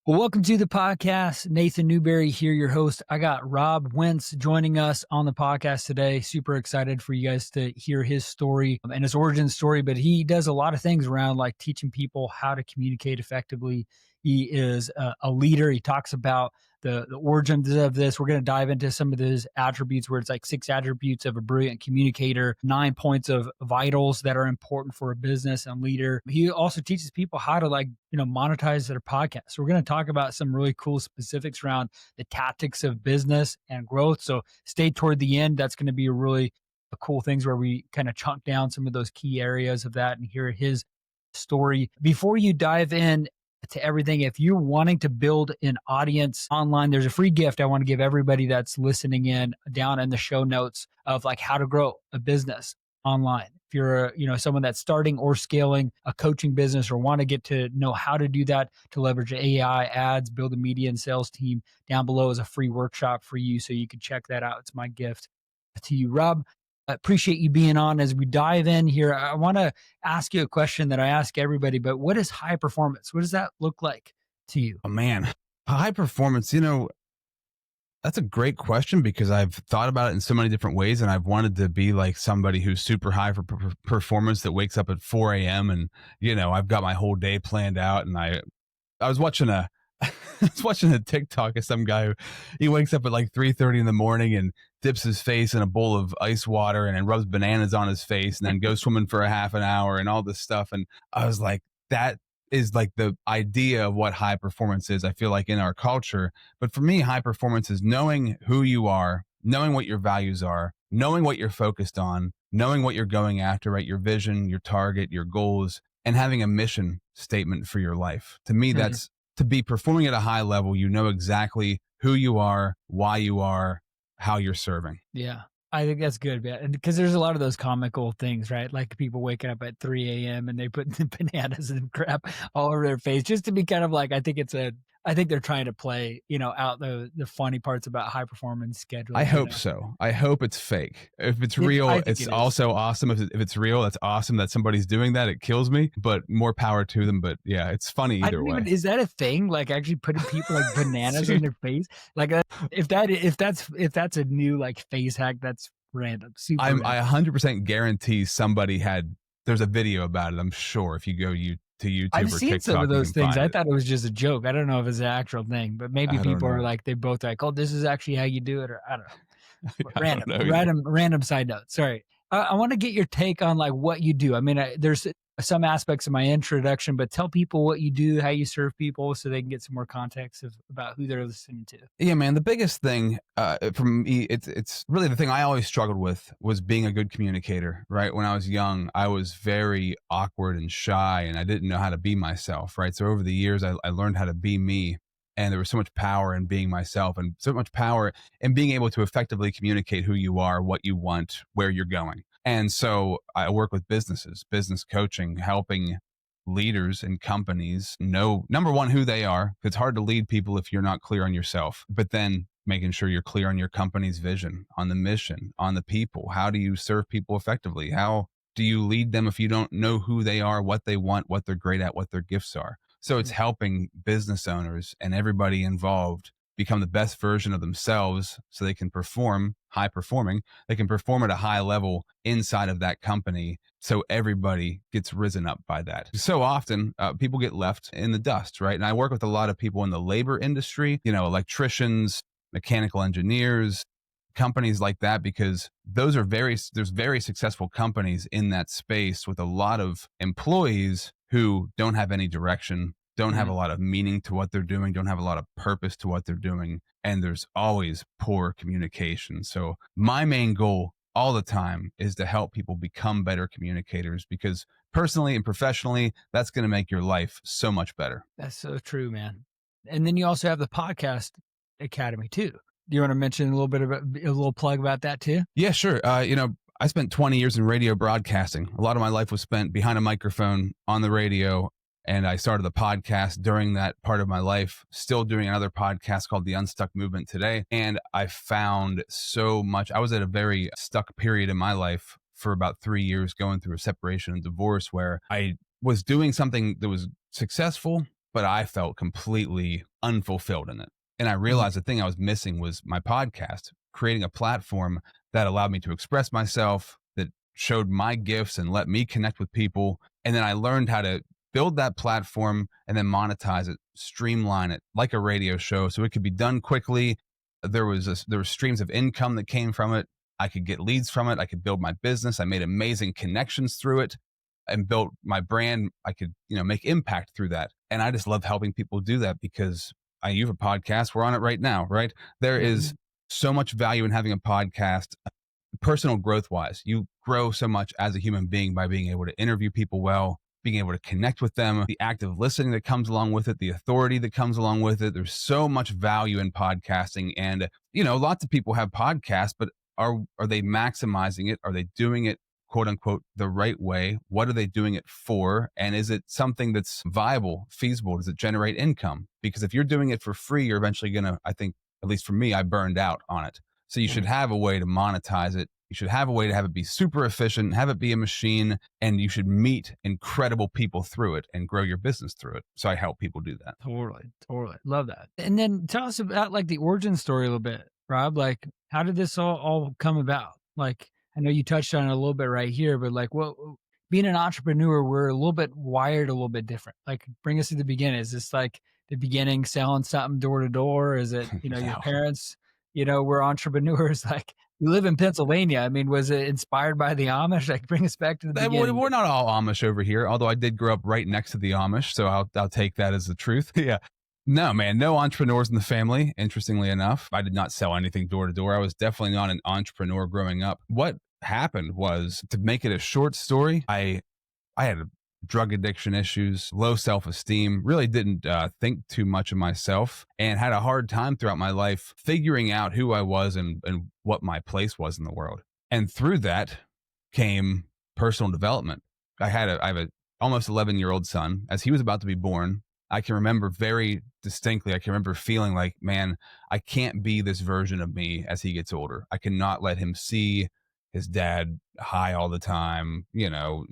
Well, welcome to the podcast. Nathan Newberry here, your host. I got Rob Wentz joining us on the podcast today. Super excited for you guys to hear his story and his origin story, but he does a lot of things around like teaching people how to communicate effectively. He is a leader. He talks about the origins of this. We're going to dive into some of those attributes where it's like 6 attributes of a brilliant communicator, 9 points of vitals that are important for a business and leader. He also teaches people how to monetize their podcast. So we're going to talk about some really cool specifics around the tactics of business and growth. So stay toward the end. That's going to be a cool things where we kind of chunk down some of those key areas of that and hear his story. Before you dive in to everything, if you're wanting to build an audience online, there's a free gift I want to give everybody that's listening in down in the show notes of like how to grow a business online. If you're someone that's starting or scaling a coaching business or want to get to know how to do that, to leverage AI ads, build a media and sales team, down below is a free workshop for you. So you can check that out. It's my gift to you, Rob. I appreciate you being on. As we dive in here, I want to ask you a question that I ask everybody, but what is high performance? What does that look like to you? Oh man, high performance, that's a great question because I've thought about it in so many different ways, and I've wanted to be like somebody who's super high for performance that wakes up at 4 a.m. and, I've got my whole day planned out. And I was watching I was watching a TikTok of some guy who he wakes up at like 3:30 in the morning and dips his face in a bowl of ice water and then rubs bananas on his face and then goes swimming for a half an hour and all this stuff. And I was like, that is like the idea of what high performance is, I feel like, in our culture. But for me, high performance is knowing who you are, knowing what your values are, knowing what you're focused on, knowing what you're going after, right? Your vision, your target, your goals, and having a mission statement for your life. To me, that's to be performing at a high level. You know exactly who you are, why you are, how you're serving. Yeah. I think that's good, man. Because there's a lot of those comical things, right? Like people waking up at 3 a.m. and they put the bananas and crap all over their face just to be kind of like, I think they're trying to play, out the funny parts about high performance scheduling. I hope so. I hope it's fake. If it's real, it's also awesome. If it's real, that's awesome that somebody's doing that. It kills me, but more power to them. But yeah, it's funny either way. Is that a thing? Like actually putting people like bananas in their face? Like if that's a new like face hack, that's random. I 100% guarantee there's a video about it. I'm sure if you go to YouTube I've or seen TikTok, some of those things. I thought it was just a joke. I don't know if it's an actual thing, but maybe people are like, they both like, oh, this is actually how you do it, or I don't know. Random side note. Sorry. I want to get your take on like what you do. I mean, there's some aspects of my introduction, but tell people what you do, how you serve people, so they can get some more context about who they're listening to. Yeah, man. The biggest thing for me, it's really the thing I always struggled with was being a good communicator. Right, when I was young, I was very awkward and shy, and I didn't know how to be myself. Right, so over the years, I learned how to be me. And there was so much power in being myself and so much power in being able to effectively communicate who you are, what you want, where you're going. And so I work with businesses, business coaching, helping leaders and companies know, number one, who they are. It's hard to lead people if you're not clear on yourself, but then making sure you're clear on your company's vision, on the mission, on the people. How do you serve people effectively? How do you lead them if you don't know who they are, what they want, what they're great at, what their gifts are? So it's helping business owners and everybody involved become the best version of themselves so they can perform high performing. They can perform at a high level inside of that company. So everybody gets risen up by that. So often people get left in the dust, right? And I work with a lot of people in the labor industry, electricians, mechanical engineers, companies like that, because there's very successful companies in that space with a lot of employees who don't have any direction, don't have a lot of meaning to what they're doing, don't have a lot of purpose to what they're doing. And there's always poor communication. So my main goal all the time is to help people become better communicators, because personally and professionally, that's going to make your life so much better. That's so true, man. And then you also have the podcast academy too. Do you want to mention a little plug about that too? Yeah, sure. I spent 20 years in radio broadcasting. A lot of my life was spent behind a microphone on the radio. And I started the podcast during that part of my life, still doing another podcast called The Unstuck Movement today. And I found so much. I was at a very stuck period in my life for about 3 years, going through a separation and divorce, where I was doing something that was successful, but I felt completely unfulfilled in it. And I Mhm. realized the thing I was missing was my podcast, creating a platform that allowed me to express myself, that showed my gifts and let me connect with people. And then I learned how to build that platform and then monetize it, streamline it like a radio show so it could be done quickly. There were streams of income that came from it. I could get leads from it. I could build my business. I made amazing connections through it and built my brand. I could, make impact through that. And I just love helping people do that because you have a podcast. We're on it right now, right? There is Mhm. so much value in having a podcast, personal growth wise. You grow so much as a human being by being able to interview people well, being able to connect with them, the active listening that comes along with it, the authority that comes along with it. There's so much value in podcasting. And, lots of people have podcasts, but are they maximizing it? Are they doing it quote unquote the right way? What are they doing it for? And is it something that's viable, feasible? Does it generate income? Because if you're doing it for free, you're eventually going to, I think, at least for me, I burned out on it. So you should Mhm. have a way to monetize it. You should have a way to have it be super efficient, have it be a machine, and you should meet incredible people through it and grow your business through it. So I help people do that. Totally, totally. Love that. And then tell us about like the origin story a little bit, Rob. Like, how did this all come about? Like, I know you touched on it a little bit right here, but like, what being an entrepreneur, we're a little bit wired a little bit different. Like, bring us to the beginning. Is this like the beginning selling something door to door? Is it, your No. parents, were entrepreneurs? Like, you live in Pennsylvania. I mean, was it inspired by the Amish? Like, bring us back to the beginning. We're not all Amish over here, although I did grow up right next to the Amish, so I'll take that as the truth. Yeah. No, man, no entrepreneurs in the family, interestingly enough. I did not sell anything door to door. I was definitely not an entrepreneur growing up. What happened was, to make it a short story, I had drug addiction issues, low self-esteem, really didn't think too much of myself, and had a hard time throughout my life figuring out who I was and what my place was in the world. And through that came personal development. I have a almost 11-year-old son. As he was about to be born, I can remember very distinctly, I can remember feeling like, man, I can't be this version of me as he gets older. I cannot let him see his dad high all the time, Mhm.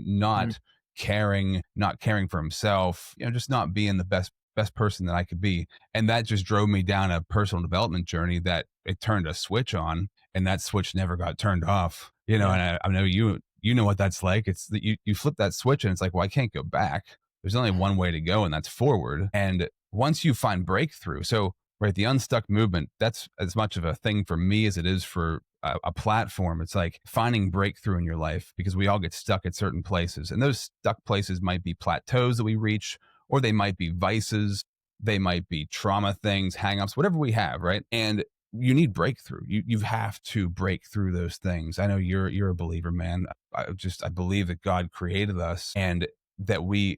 not caring for himself, just not being the best person that I could be. And that just drove me down a personal development journey that it turned a switch on, and that switch never got turned off. Yeah. And I know you know what that's like. It's that you flip that switch and it's like, well, I can't go back. There's only one way to go, and that's forward. And once you find breakthrough, so right, the unstuck movement, that's as much of a thing for me as it is for a platform. It's like finding breakthrough in your life, because we all get stuck at certain places. And those stuck places might be plateaus that we reach, or they might be vices. They might be trauma things, hangups, whatever we have, right? And you need breakthrough. You have to break through those things. I know you're a believer, man. I believe that God created us, and that we've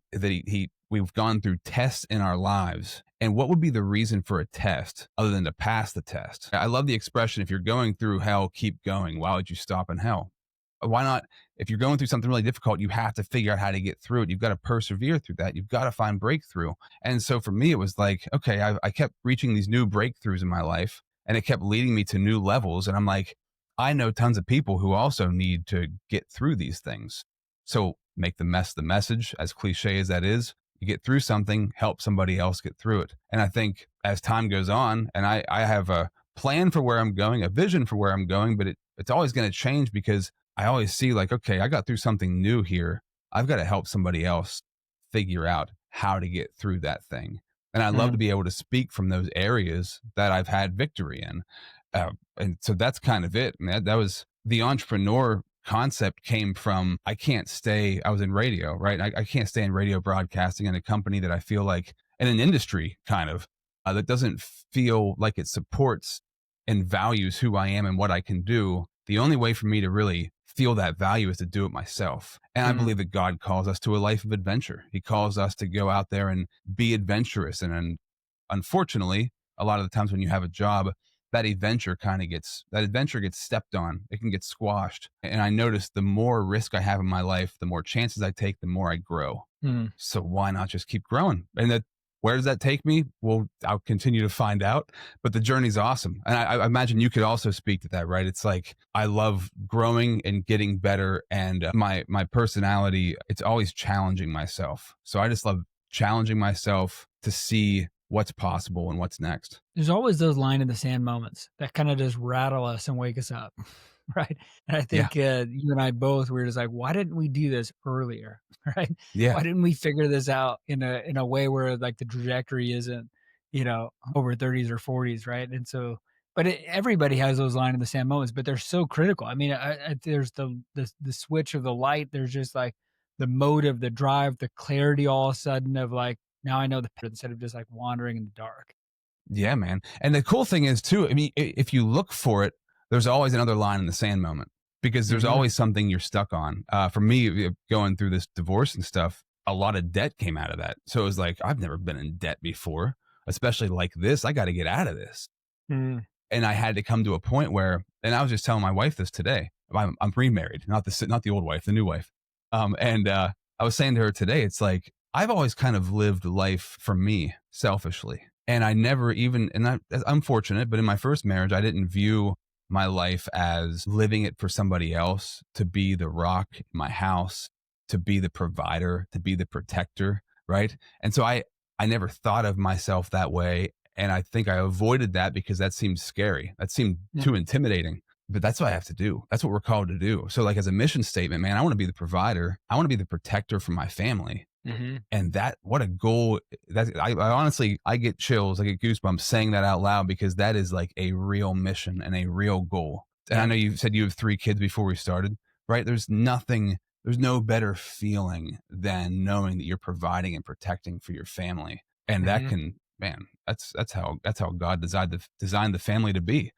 gone through tests in our lives. And what would be the reason for a test other than to pass the test? I love the expression, if you're going through hell, keep going. Why would you stop in hell? Why not? If you're going through something really difficult, you have to figure out how to get through it. You've got to persevere through that. You've got to find breakthrough. And so for me, it was like, okay, I kept reaching these new breakthroughs in my life, and it kept leading me to new levels. And I'm like, I know tons of people who also need to get through these things. So make the mess the message, as cliche as that is. You get through something, help somebody else get through it. And I think as time goes on, and I have a plan for where I'm going, a vision for where I'm going, but it's always going to change, because I always see like, okay, I got through something new here. I've got to help somebody else figure out how to get through that thing. And I love to Mhm. be able to speak from those areas that I've had victory in. And so that's kind of it. And that was the entrepreneur concept came from, I was in radio, right? I can't stay in radio broadcasting in a company that I feel like, in an industry kind of, that doesn't feel like it supports and values who I am and what I can do. The only way for me to really feel that value is to do it myself. And I Mhm. believe that God calls us to a life of adventure. He calls us to go out there and be adventurous. And unfortunately, a lot of the times when you have a job, that adventure gets stepped on. It can get squashed. And I notice the more risk I have in my life, the more chances I take, the more I grow. Mhm. So why not just keep growing? And that, where does that take me? Well, I'll continue to find out, but the journey's awesome. And I imagine you could also speak to that, right? It's like, I love growing and getting better. And my personality, it's always challenging myself. So I just love challenging myself, to see what's possible and what's next. There's always those line in the sand moments that kind of just rattle us and wake us up. Right. And I Yeah. think you and I both were just like, why didn't we do this earlier? Right. Yeah. Why didn't we figure this out in a way where like the trajectory isn't, over 30s or 40s, right? And so, but everybody has those line in the sand moments, but they're so critical. I mean, there's the switch of the light. There's just like the motive, the drive, the clarity all of a sudden of like, now I know the instead of just like wandering in the dark. Yeah, man. And the cool thing is too, I mean, if you look for it, there's always another line in the sand moment because there's Hmm. always something you're stuck on. For me, going through this divorce and stuff, a lot of debt came out of that. So it was like, I've never been in debt before, especially like this. I got to get out of this. Mm. And I had to come to a point where, and I was just telling my wife this today. I'm remarried, not the old wife, the new wife. And I was saying to her today, it's like I've always kind of lived life for me selfishly, and I never even. And I'm fortunate, but in my first marriage, I didn't view my life as living it for somebody else, to be the rock in my house, to be the provider, to be the protector, right? And so I never thought of myself that way. And I think I avoided that because that seemed scary. That seemed too intimidating. But that's what I have to do. That's what we're called to do. So, like, as a mission statement, man, I want to be the provider. I want to be the protector for my family. Hmm. And what a goal. I honestly, I get chills, I get goosebumps saying that out loud because that is like a real mission and a real goal. And I know you said you have 3 kids before we started, right? There's no better feeling than knowing that you're providing and protecting for your family. And that Hmm. can, man, that's how God designed the family to be.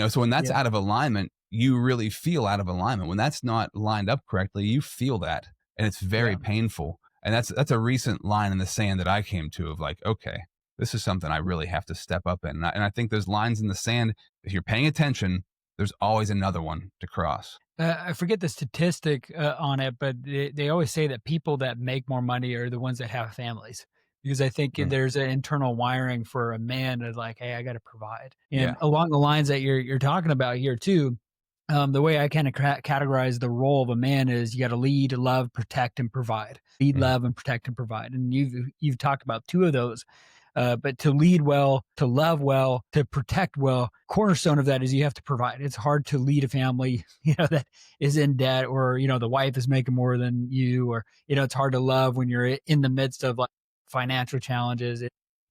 So when that's Yeah. out of alignment, you really feel out of alignment. When that's not lined up correctly, you feel that, and it's very Yeah. painful. And that's a recent line in the sand that I came to of like, okay, this is something I really have to step up in. And I think those lines in the sand, if you're paying attention, there's always another one to cross. I forget the statistic on it, but they always say that people that make more money are the ones that have families. Because I think Mm, there's an internal wiring for a man of like, hey, I got to provide. yeah. And along the lines that you're talking about here too, the way I kind of categorize the role of a man is you got to lead, love, protect, and provide. Lead, Mm, love, and protect and provide. And you've talked about 2 of those. But to lead well, to love well, to protect well, cornerstone of that is you have to provide. It's hard to lead a family, that is in debt, or, the wife is making more than you, or, it's hard to love when you're in the midst of like financial challenges.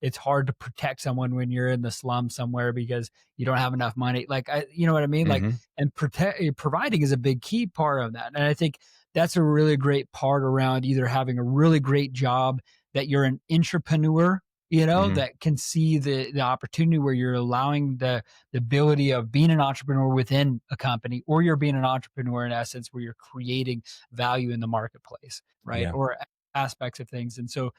It's hard to protect someone when you're in the slum somewhere because you don't have enough money. Like, you know what I mean? Like, mhm, and providing is a big key part of that. And I think that's a really great part around either having a really great job, that you're an entrepreneur, mhm, that can see the opportunity where you're allowing the ability of being an entrepreneur within a company, or you're being an entrepreneur in essence where you're creating value in the marketplace, right? yeah. Or aspects of things. And so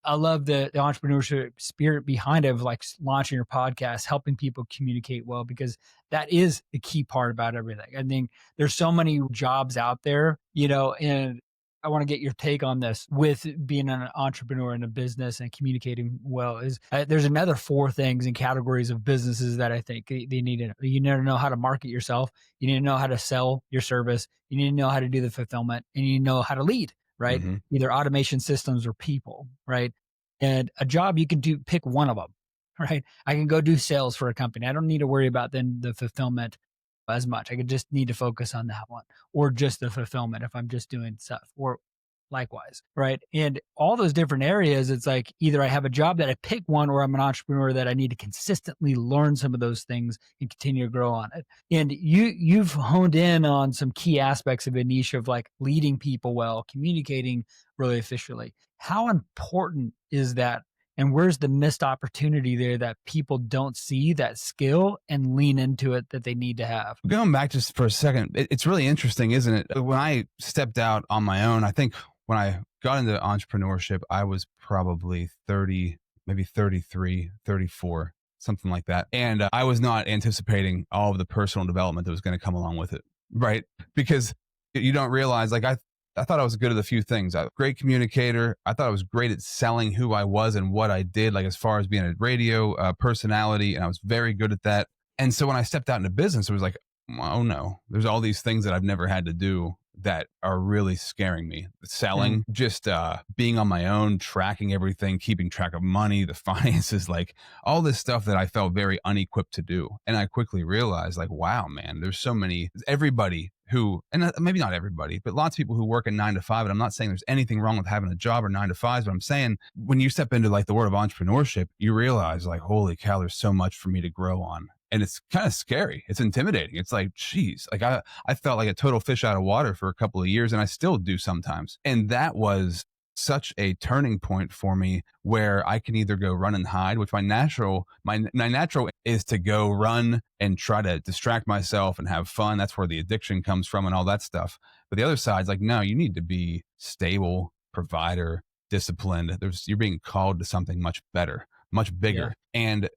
I love the entrepreneurship spirit behind it of like launching your podcast, helping people communicate well, because that is the key part about everything. I think there's so many jobs out there, and I want to get your take on this with being an entrepreneur in a business and communicating well. Is there's another 4 things and categories of businesses that I think they need to know. You need to know how to market yourself. You need to know how to sell your service. You need to know how to do the fulfillment, and you need to know how to lead, right? Mhm, Either automation systems or people, right? And a job you can pick one of them, right? I can go do sales for a company. I don't need to worry about then the fulfillment as much. I could just need to focus on that one, or just the fulfillment if I'm just doing stuff, or likewise, right? And all those different areas, it's like either I have a job that I pick one, or I'm an entrepreneur that I need to consistently learn some of those things and continue to grow on it. And you've honed in on some key aspects of a niche of like leading people well, communicating really efficiently. How important is that? And where's the missed opportunity there that people don't see that skill and lean into it that they need to have? Going back just for a second, it's really interesting, isn't it? When I stepped out on my own, I think when I got into entrepreneurship, I was probably 30, maybe 33, 34, something like that. And I was not anticipating all of the personal development that was going to come along with it, right? Because you don't realize, like, I thought I was good at a few things. I was a great communicator. I thought I was great at selling who I was and what I did, like as far as being a radio personality. And I was very good at that. And so when I stepped out into business, it was like, oh no, there's all these things that I've never had to do that are really scaring me. Mm. Selling, just being on my own, tracking everything, keeping track of money, the finances, like all this stuff that I felt very unequipped to do. And I quickly realized, like, wow, man, there's so many, everybody who, and maybe not everybody, but lots of people who work a 9 to 5. And I'm not saying there's anything wrong with having a job or 9 to 5s, but I'm saying when you step into like the world of entrepreneurship, you realize like, holy cow, there's so much for me to grow on. And it's kind of scary. It's intimidating. It's like, geez, like I felt like a total fish out of water for a couple of years, and I still do sometimes. And that was such a turning point for me, where I can either go run and hide, which my natural is to go run and try to distract myself and have fun. That's where the addiction comes from and all that stuff. But the other side's like, no, you need to be stable, provider, disciplined. You're being called to something much better, much Yeah. bigger. And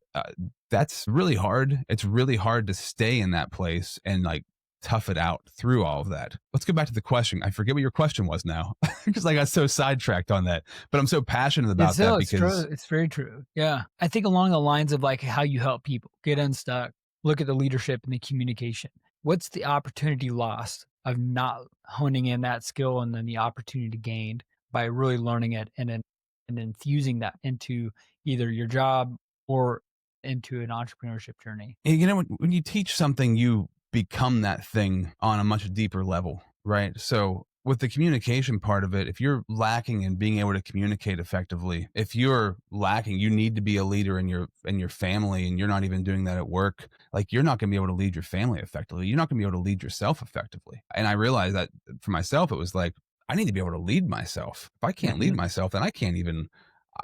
that's really hard. It's really hard to stay in that place and like tough it out through all of that. Let's go back to the question. I forget what your question was now because I got so sidetracked on that, but I'm so passionate about that It's true. because It's very true. Yeah. I think along the lines of like how you help people get unstuck, look at the leadership and the communication. What's the opportunity lost of not honing in that skill, and then the opportunity gained by really learning it and infusing that into either your job or into an entrepreneurship journey? you know, when you teach something, you become that thing on a much deeper level, right? So with the communication part of it, if you're lacking in being able to communicate effectively, if you're lacking, you need to be a leader in your family, and you're not even doing that at work, like you're not going to be able to lead your family effectively. You're not going to be able to lead yourself effectively. And I realized that for myself, it was like, I need to be able to lead myself. If I can't lead Mhm. myself, then I can't even,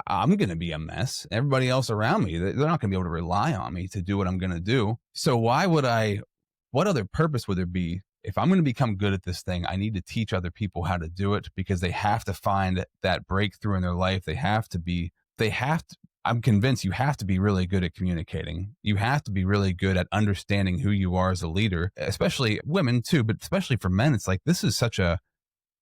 I'm going to be a mess. Everybody else around me, they're not going to be able to rely on me to do what I'm going to do. So what other purpose would there be? If I'm going to become good at this thing, I need to teach other people how to do it, because they have to find that breakthrough in their life. I'm convinced you have to be really good at communicating. You have to be really good at understanding who you are as a leader, especially women too, but especially for men. It's like, this is such an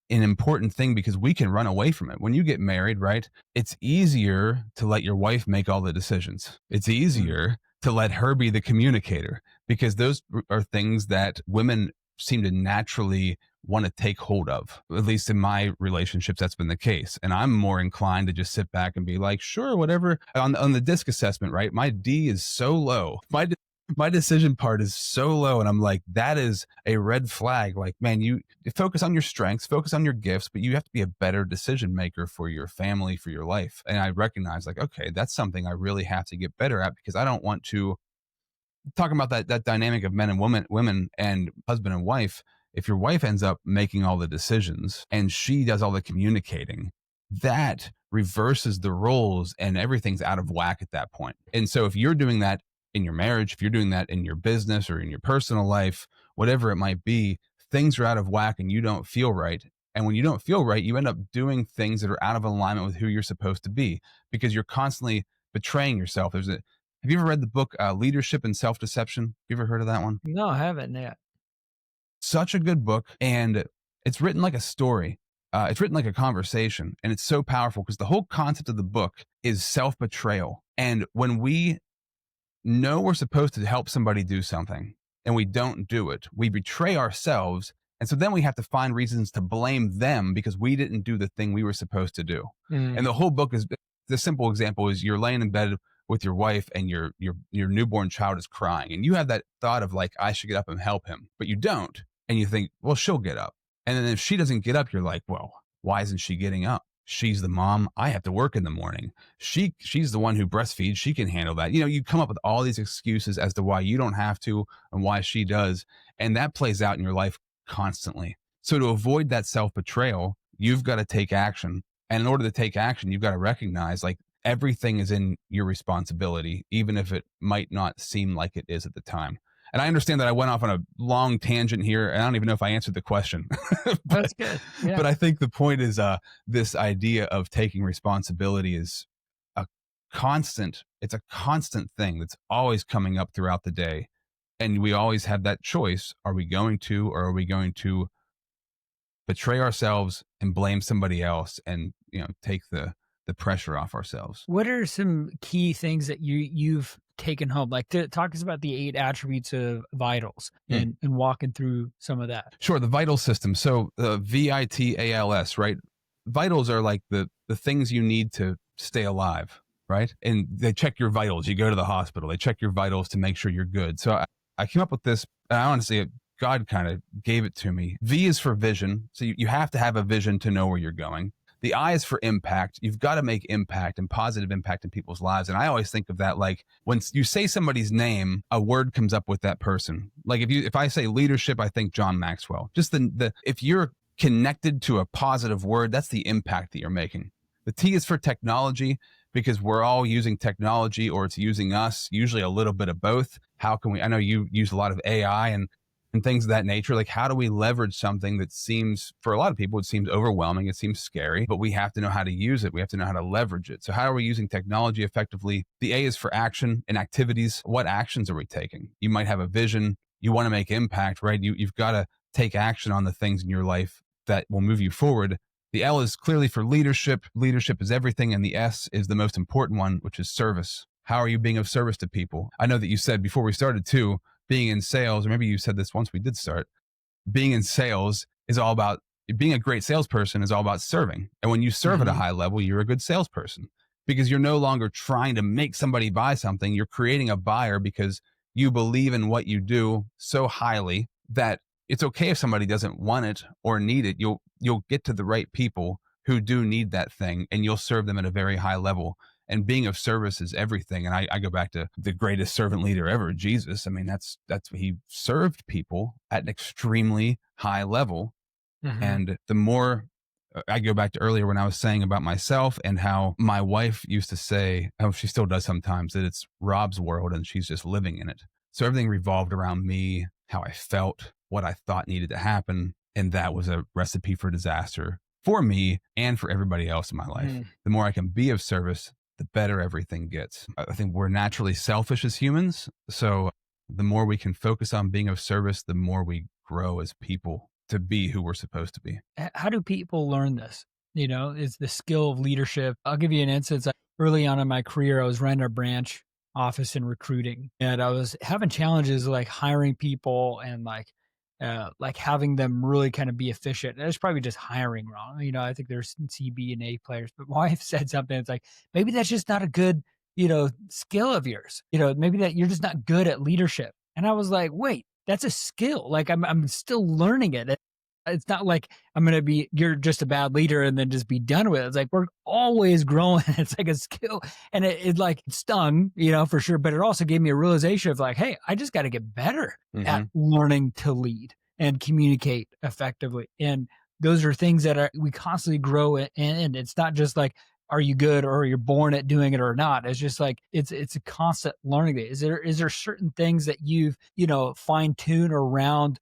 important thing, because we can run away from it. When you get married, right? It's easier to let your wife make all the decisions. It's Mm. easier to let her be the communicator, because those are things that women seem to naturally want to take hold of. At least in my relationships, that's been the case. And I'm more inclined to just sit back and be like, sure, whatever. On the disc assessment, right? My D is so low. My decision part is so low, and I'm like, that is a red flag. Like, man, you focus on your strengths, focus on your gifts, but you have to be a better decision maker for your family, for your life. And I recognize, like, okay, that's something I really have to get better at, because I don't want to, talking about that dynamic of men and women and husband and wife. If your wife ends up making all the decisions and she does all the communicating, that reverses the roles and everything's out of whack at that point. And so if you're doing that in your marriage, if you're doing that in your business or in your personal life, whatever it might be, things are out of whack and you don't feel right. And when you don't feel right, you end up doing things that are out of alignment with who you're supposed to be, because you're constantly betraying yourself. Have you ever read the book Leadership and Self-Deception? You ever heard of that one? No, I haven't yet. Such a good book, and it's written like a story. It's written like a conversation, and it's so powerful because the whole concept of the book is self-betrayal. And when we know we're supposed to help somebody do something and we don't do it, we betray ourselves. And so then we have to find reasons to blame them because we didn't do the thing we were supposed to do. And Mm. the whole book is, the simple example is, you're laying in bed with your wife and your newborn child is crying, and you have that thought of like, I should get up and help him, but you don't. And you think, well, she'll get up. And then if she doesn't get up, you're like, well, why isn't she getting up? She's the mom. I have to work in the morning. She's the one who breastfeeds. She can handle that. You know, you come up with all these excuses as to why you don't have to and why she does. And that plays out in your life constantly. So to avoid that self-betrayal, you've got to take action. And in order to take action, you've got to recognize like everything is in your responsibility, even if it might not seem like it is at the time. And I understand that I went off on a long tangent here, and I don't even know if I answered the question. but That's good. Yeah. but I think the point is, this idea of taking responsibility is a it's a constant thing that's always coming up throughout the day. And we always have that choice. Are we going to, or are we going to betray ourselves and blame somebody else and, take the the pressure off ourselves. What are some key things that you've taken home? Like, talk us about the 8 attributes of vitals and walking through some of that. Sure. The vital system. So VITALS, right? Vitals are like the things you need to stay alive, right? And they check your vitals. You go to the hospital, they check your vitals to make sure you're good. So I came up with this, and honestly, God kind of gave it to me. V is for vision. So you have to have a vision to know where you're going. The I is for impact. You've got to make impact and positive impact in people's lives. And I always think of that like when you say somebody's name, a word comes up with that person. Like if I say leadership, I think John Maxwell. Just if you're connected to a positive word, that's the impact that you're making. The T is for technology, because we're all using technology, or it's using us, usually a little bit of both. How can we, I know you use a lot of AI and things of that nature. Like, how do we leverage something that seems, for a lot of people, it seems overwhelming, it seems scary, but we have to know how to use it. We have to know how to leverage it. So how are we using technology effectively? The A is for action and activities. What actions are we taking? You might have a vision. You want to make impact, right? You've got to take action on the things in your life that will move you forward. The L is clearly for leadership. Leadership is everything. And the S is the most important one, which is service. How are you being of service to people? I know that you said before we started too, being in sales, or maybe you said this once we did start, being in sales is all about, being a great salesperson is all about serving. And when you serve at a high level, you're a good salesperson, because you're no longer trying to make somebody buy something. You're creating a buyer because you believe in what you do so highly that it's okay if somebody doesn't want it or need it. You'll get to the right people who do need that thing, and you'll serve them at a very high level. And being of service is everything. And I go back to the greatest servant leader ever, Jesus. I mean, that's he served people at an extremely high level. And the more I go back to earlier when I was saying about myself and how my wife used to say, oh, she still does sometimes, that it's Rob's world and she's just living in it. So everything revolved around me, how I felt, what I thought needed to happen. And that was a recipe for disaster for me and for everybody else in my life. The more I can be of service, the better everything gets. I think we're naturally selfish as humans. So the more we can focus on being of service, the more we grow as people to be who we're supposed to be. How do people learn this? You know, is the skill of leadership. I'll give you an instance. Early on in my career, I was running a branch office in recruiting, and I was having challenges like hiring people and like having them really kind of be efficient. And it's probably just hiring wrong. You know, I think there's C, B, and A players, but my wife said something. It's like, maybe that's just not a good, skill of yours. Maybe that you're just not good at leadership. And I was like, wait, that's a skill. Like I'm still learning it. It's not like you're just a bad leader and then just be done with it. It's like, we're always growing. It's like a skill. And it like stung, for sure. But it also gave me a realization of like, hey, I just got to get better at learning to lead and communicate effectively. And those are things that we constantly grow in. And it's not just like, are you good or you're born at doing it or not? It's just like, it's a constant learning. Is there certain things that you've, fine tuned around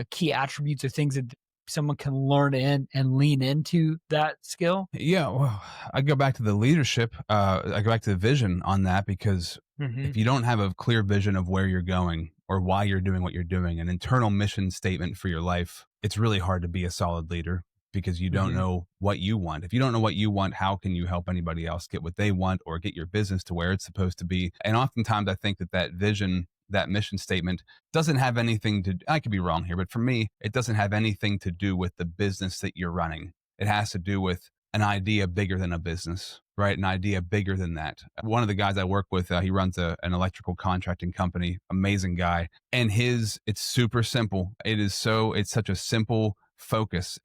key attributes or things that someone can learn in and lean into that skill? Yeah. Well, I go back to the leadership. I go back to the vision on that, because if you don't have a clear vision of where you're going or why you're doing what you're doing, an internal mission statement for your life, it's really hard to be a solid leader, because you don't know what you want. If you don't know what you want, how can you help anybody else get what they want or get your business to where it's supposed to be? And oftentimes I think that vision, that mission statement doesn't have anything to, I could be wrong here, but for me, it doesn't have anything to do with the business that you're running. It has to do with an idea bigger than a business, right? An idea bigger than that. One of the guys I work with, he runs an electrical contracting company, amazing guy. And it's super simple. It's such a simple focus.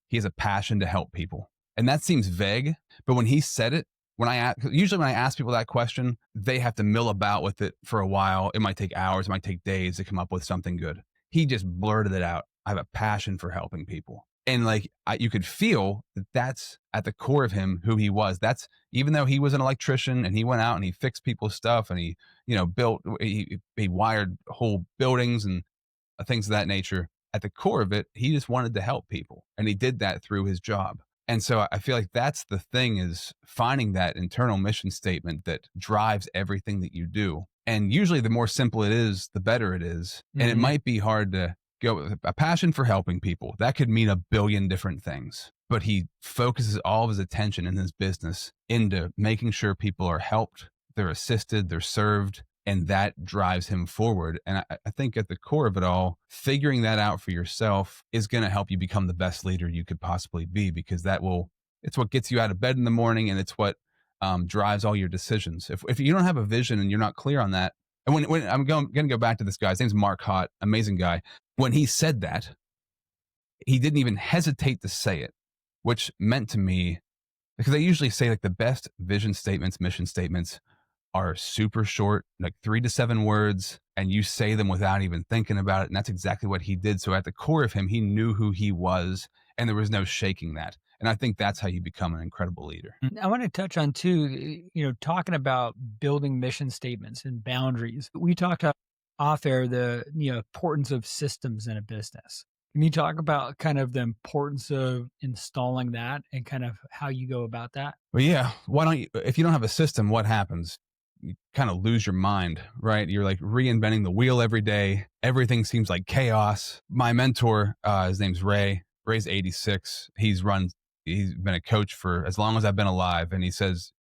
He has a passion to help people. And that seems vague, but when he said it, usually when I ask people that question, they have to mill about with it for a while. It might take hours, it might take days to come up with something good. He just blurted it out. I have a passion for helping people. And you could feel that that's at the core of him, who he was. That's, even though he was an electrician and he went out and he fixed people's stuff and he wired whole buildings and things of that nature. At the core of it, he just wanted to help people. And he did that through his job. And so I feel like that's the thing, is finding that internal mission statement that drives everything that you do. And usually the more simple it is, the better it is. And it might be hard to go with a passion for helping people. That could mean a billion different things. but he focuses all of his attention in his business into making sure people are helped, they're assisted, they're served, and that drives him forward. And I think at the core of it all, figuring that out for yourself is going to help you become the best leader you could possibly be, because it's what gets you out of bed in the morning, and it's what drives all your decisions. If you don't have a vision and you're not clear on that, and when I'm going to go back to this guy, his name's Mark Hott, amazing guy. When he said that, he didn't even hesitate to say it, which meant to me, because they usually say like the best vision statements, mission statements are super short, like 3 to 7 words, and you say them without even thinking about it. And that's exactly what he did. So at the core of him, he knew who he was, and there was no shaking that. And I think that's how you become an incredible leader. I want to touch on too, talking about building mission statements and boundaries. We talked off air the importance of systems in a business. Can you talk about kind of the importance of installing that and kind of how you go about that? Well, yeah. Why don't you, if you don't have a system, what happens? You kind of lose your mind, right? You're like reinventing the wheel every day. Everything seems like chaos. My mentor, his name's Ray. Ray's 86. He's been a coach for as long as I've been alive. And he says,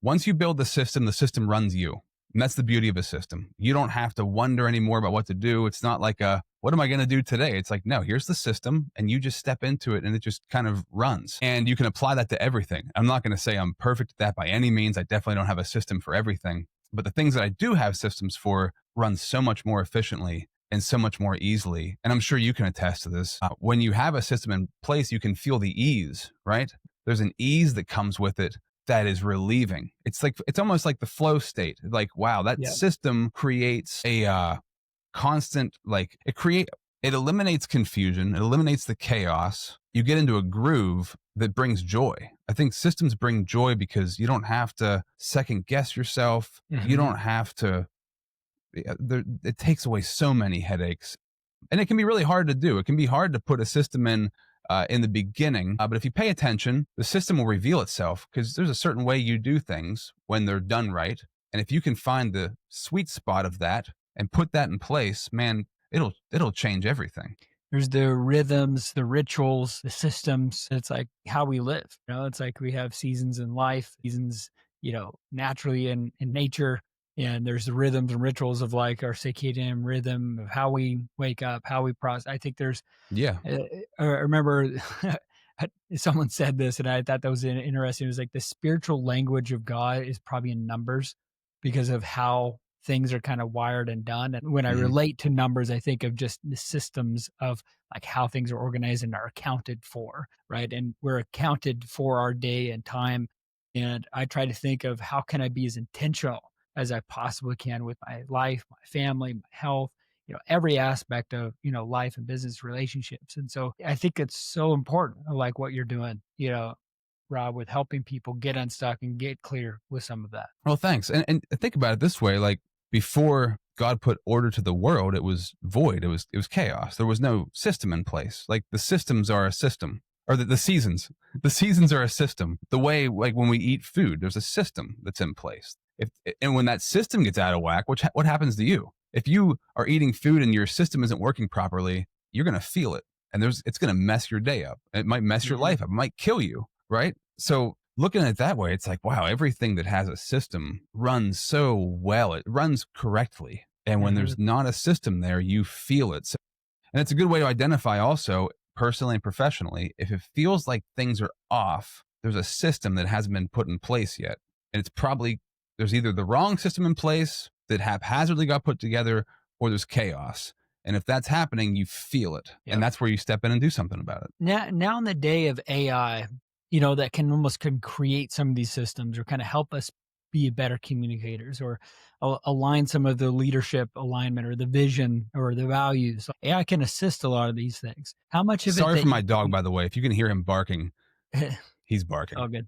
once you build the system runs you. And that's the beauty of a system. You don't have to wonder anymore about what to do. It's not like what am I going to do today? It's like, no, here's the system, and you just step into it and it just kind of runs. And you can apply that to everything. I'm not going to say I'm perfect at that by any means. I definitely don't have a system for everything, but the things that I do have systems for run so much more efficiently and so much more easily. And I'm sure you can attest to this. When you have a system in place, you can feel the ease, right? There's an ease that comes with it that is relieving. It's almost like the flow state. Like, wow, that system creates a constant, it eliminates confusion. It eliminates the chaos. You get into a groove that brings joy. I think systems bring joy because you don't have to second guess yourself. Mm-hmm. You don't have to, it takes away so many headaches, and it can be really hard to do. It can be hard to put a system in the beginning, but if you pay attention, the system will reveal itself, because there's a certain way you do things when they're done right. And if you can find the sweet spot of that and put that in place, man, it'll change everything. There's the rhythms, the rituals, the systems. It's like how we live. It's like we have seasons in life, seasons, naturally in nature. And there's the rhythms and rituals of like our circadian rhythm of how we wake up, how we process. I think there's, I remember someone said this, and I thought that was interesting. It was like the spiritual language of God is probably in numbers, because of how things are kind of wired and done. And when I relate to numbers, I think of just the systems of like how things are organized and are accounted for, right? And we're accounted for our day and time. And I try to think of how can I be as intentional as I possibly can with my life, my family, my health, every aspect of, life and business relationships. And so I think it's so important, like what you're doing, Rob, with helping people get unstuck and get clear with some of that. Well, thanks. And think about it this way, like before God put order to the world, it was void. It was chaos. There was no system in place. Like the systems are a system, or the seasons are a system. The way, like when we eat food, there's a system that's in place. And when that system gets out of whack, what happens to you? If you are eating food and your system isn't working properly, you're going to feel it. And it's going to mess your day up. It might mess your life up. It might kill you, right? So looking at it that way, it's like, wow, everything that has a system runs so well. It runs correctly. And when there's not a system there, you feel it. And it's a good way to identify also, personally and professionally, if it feels like things are off, there's a system that hasn't been put in place yet. And it's probably, there's either the wrong system in place that haphazardly got put together, or there's chaos. And if that's happening, you feel it. Yep. And that's where you step in and do something about it. Now in the day of AI, that can create some of these systems, or kind of help us be better communicators, or align some of the leadership alignment or the vision or the values. AI can assist a lot of these things. How much of Sorry for my dog, by the way. If you can hear him barking, he's barking. Oh, good.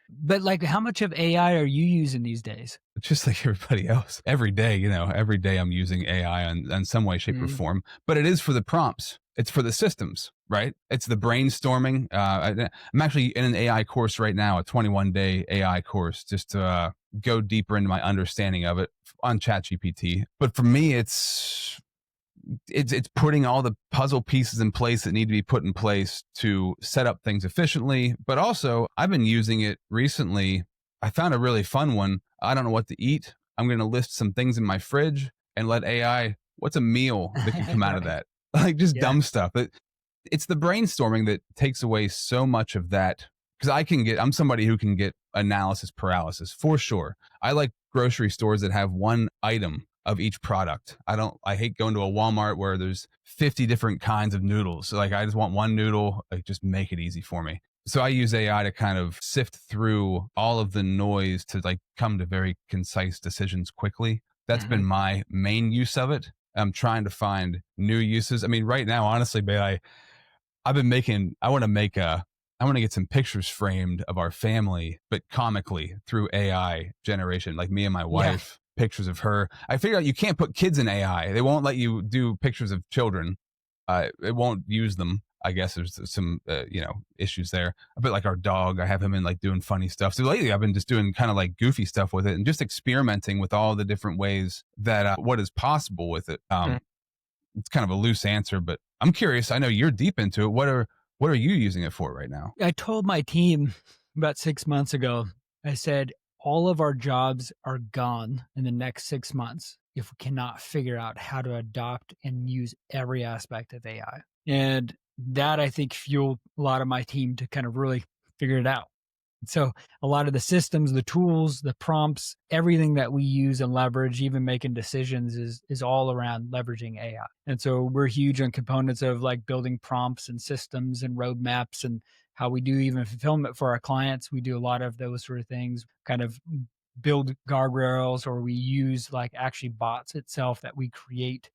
But like, how much of AI are you using these days? Just like everybody else. Every day, every day I'm using AI in some way, shape, or form. But it is for the prompts. It's for the systems, right? It's the brainstorming. I'm actually in an AI course right now, a 21-day AI course, just to go deeper into my understanding of it on ChatGPT. But for me, it's it's putting all the puzzle pieces in place that need to be put in place to set up things efficiently. But also, I've been using it recently. I found a really fun one. I don't know what to eat. I'm going to list some things in my fridge and let AI, what's a meal that can come out of Right. that? Like just Yeah. dumb stuff. It's the brainstorming that takes away so much of that. Because I'm somebody who can get analysis paralysis for sure. I like grocery stores that have one item of each product. I hate going to a Walmart where there's 50 different kinds of noodles. So like I just want one noodle, like just make it easy for me. So I use AI to kind of sift through all of the noise to like come to very concise decisions quickly. That's been Mhm. my main use of it. I'm trying to find new uses. I mean, right now, honestly, man, I've been making, I want to get some pictures framed of our family, but comically through AI generation, like me and my Yeah. wife, pictures of her. I figured out you can't put kids in AI. They won't let you do pictures of children. It won't use them. I guess there's some, issues there. But like our dog, I have him in like doing funny stuff. So lately I've been just doing kind of like goofy stuff with it and just experimenting with all the different ways that what is possible with it. It's kind of a loose answer, but I'm curious. I know you're deep into it. What are you using it for right now? I told my team about 6 months ago, I said, all of our jobs are gone in the next 6 months if we cannot figure out how to adopt and use every aspect of AI. And that I think fueled a lot of my team to kind of really figure it out. So a lot of the systems, the tools, the prompts, everything that we use and leverage, even making decisions is all around leveraging AI. And so we're huge on components of like building prompts and systems and roadmaps and how we do even fulfillment for our clients. We do a lot of those sort of things, kind of build guardrails, or we use like actually bots itself that we create,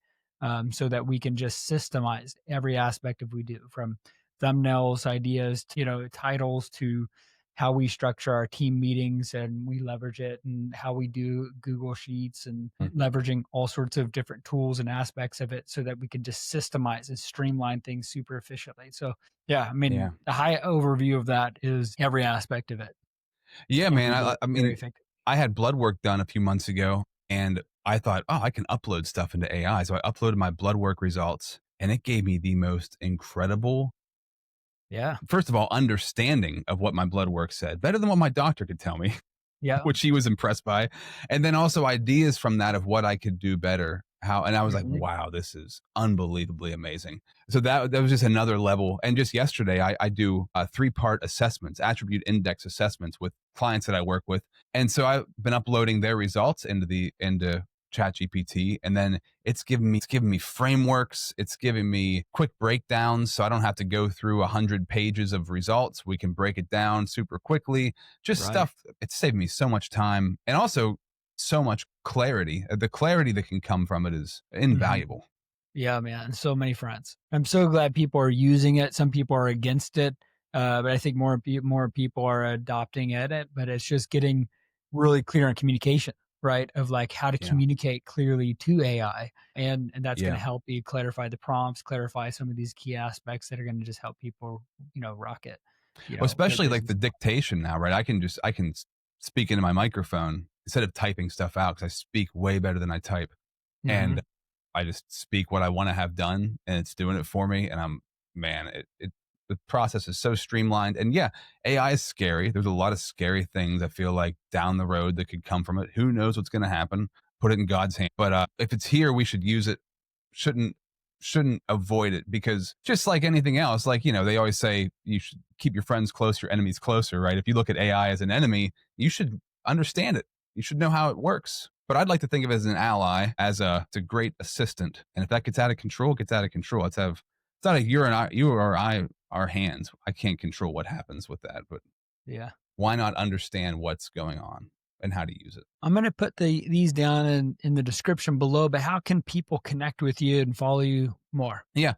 so that we can just systemize every aspect of we do, from thumbnails, ideas, to, titles, to how we structure our team meetings and we leverage it, and how we do Google Sheets, and Mm. leveraging all sorts of different tools and aspects of it so that we can just systemize and streamline things super efficiently. So, yeah, I mean, Yeah. the high overview of that is every aspect of it Yeah, can man. be I very mean, effective. I had blood work done a few months ago and I thought, oh, I can upload stuff into AI. So I uploaded my blood work results and it gave me the most incredible, Yeah. first of all, understanding of what my blood work said, better than what my doctor could tell me. Yeah. Which he was impressed by. And then also ideas from that of what I could do better. And I was like, Mhm. wow, this is unbelievably amazing. So that was just another level. And just yesterday, I do 3-part assessments, attribute index assessments with clients that I work with. And so I've been uploading their results into ChatGPT, and then it's giving me frameworks. It's giving me quick breakdowns, so I don't have to go through 100 pages of results. We can break it down super quickly. Just Right. stuff. It's saved me so much time and also so much clarity. The clarity that can come from it is Mhm. invaluable. Yeah, man. So many friends. I'm so glad people are using it. Some people are against it, but I think more people are adopting it. But it's just getting really clear on communication, right? Of like how to Yeah. communicate clearly to AI, and that's going to Yeah. help you clarify the prompts, clarify some of these key aspects that are going to just help people, rock it, Well, their especially like business. the dictation now, right? I can speak into my microphone instead of typing stuff out because I speak way better than I type. And Hmm. I just speak what I want to have done and it's doing it for me. And man, the process is so streamlined. And yeah, AI is scary. There's a lot of scary things I feel like down the road that could come from it. Who knows what's going to happen? Put it in God's hand. But if it's here, we should use it. Shouldn't shouldn't avoid it because just like anything else, like, they always say you should keep your friends close, your enemies closer, right? If you look at AI as an enemy, you should understand it. You should know how it works. But I'd like to think of it as an ally, it's a great assistant. And if that gets out of control, it gets out of control. It's out of you or I, our hands. I can't control what happens with that, but Yeah. why not understand what's going on and how to use it? I'm going to put these down in the description below, but how can people connect with you and follow you more? Yeah.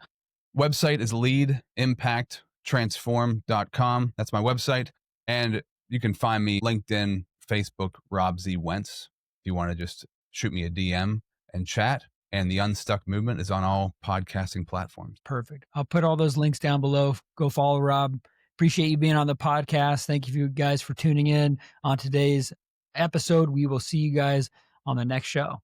Website is leadimpacttransform.com. That's my website. And you can find me LinkedIn, Facebook, Rob Z. Wentz. If you want to just shoot me a DM and chat. And the Unstuck Movement is on all podcasting platforms. Perfect. I'll put all those links down below. Go follow Rob. Appreciate you being on the podcast. Thank you guys for tuning in on today's episode. We will see you guys on the next show.